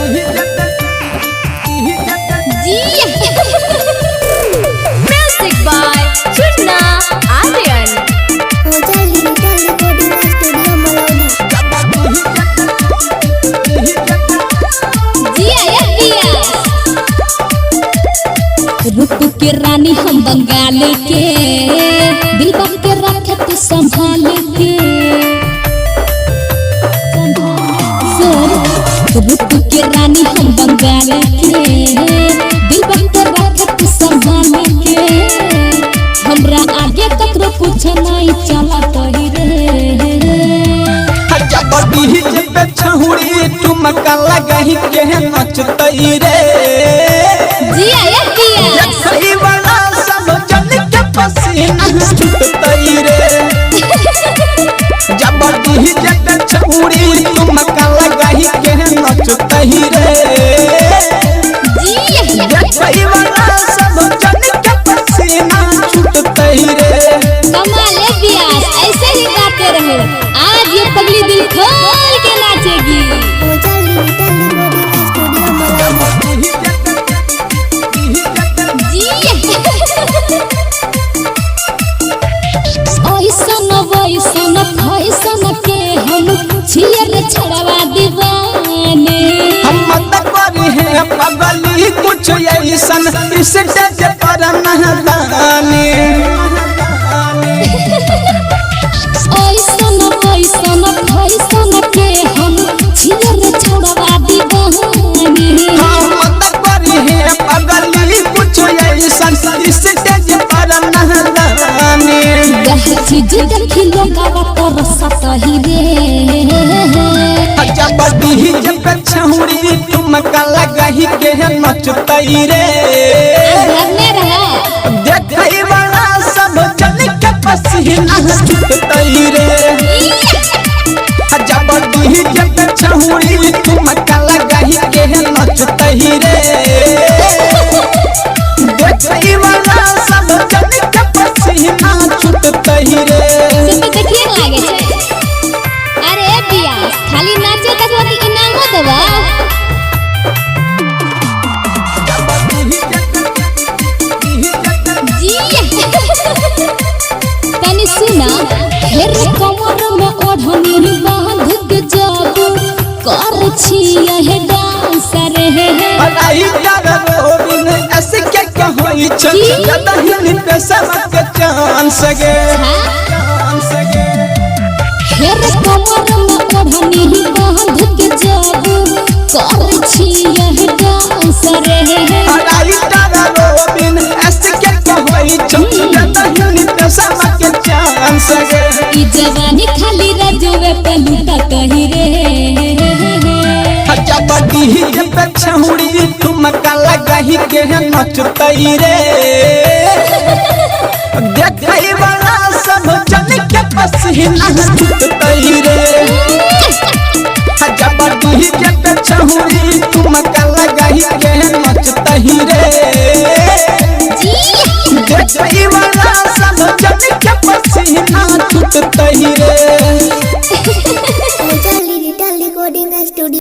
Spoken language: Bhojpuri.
Music by Chunna Aryan. रूप के रानी हम बंगाल के दिल बन के रखे तू संभाल के रूप के रानी हम बंगाल के दिल बन के रखे तू संभाल के हमरा आगे ककरो कुछ नहीं चला तही रे जबड़ी पे छहुड़ी तुमका लगही के नचतई रे जिया ये पिया सही वाला सब जन के पसीना छूटतई रे जबड़ी पे छहुड़ी तुमका लगही के नचतई रे जिया सही वाला सब जन के पसीना छूटतई रे कमाल है बियास ऐसे ही गाते रहो आज ये पगली दिल खोल के नाचेगी ऐसन वैसन फैसन के हम छियर छड़वा दीवाने हम मत करी है पगली कुछ ऐसन इस डज पर महदानी ऐसन वैसन फैसन के हम छियर छड़वा दीवाने हम मत करी है पगली कुछ ऐसन इस डज पर महदानी चीज देखी लोगावा तोर सतही रे जबड़ी जब छहुड़ी तुमका लगही के नचतई रे घरने रहा देखई वाला सब जन के पसीना छूटतई रे जबड़ी जब छहुड़ी तुमका लगही के नचतई रे देखई वाला सब जन के पसीना छूटतई रे से तो देखिए लागे छे अरे पिया खाली नाचे तक वाली इनामो देबा जी तनी सुना हेर कमर में ओढ़नी बांध के जाबू कर छिया है डांसर है पढ़ाई कर रोबिन ऐसे क्या कहई छ जदहिन पे सबक चांस गे हेर कमर में ओढ़नी बांध के जाबू कर छिया है डांसर है पढ़ाई कर रोबिन ऐसे क्या कहई छ जदहिन पे सबक चांस गे ई जवानी खाली रजवे पे लूटा कही रे जबड़ी पे छहुड़ी तुमका लगही के नचतई रे देखई वाला सब जन के पसीना छूटतई रे जबड़ी पे छहुड़ी तुमका लगही के नचतई रे देखई वाला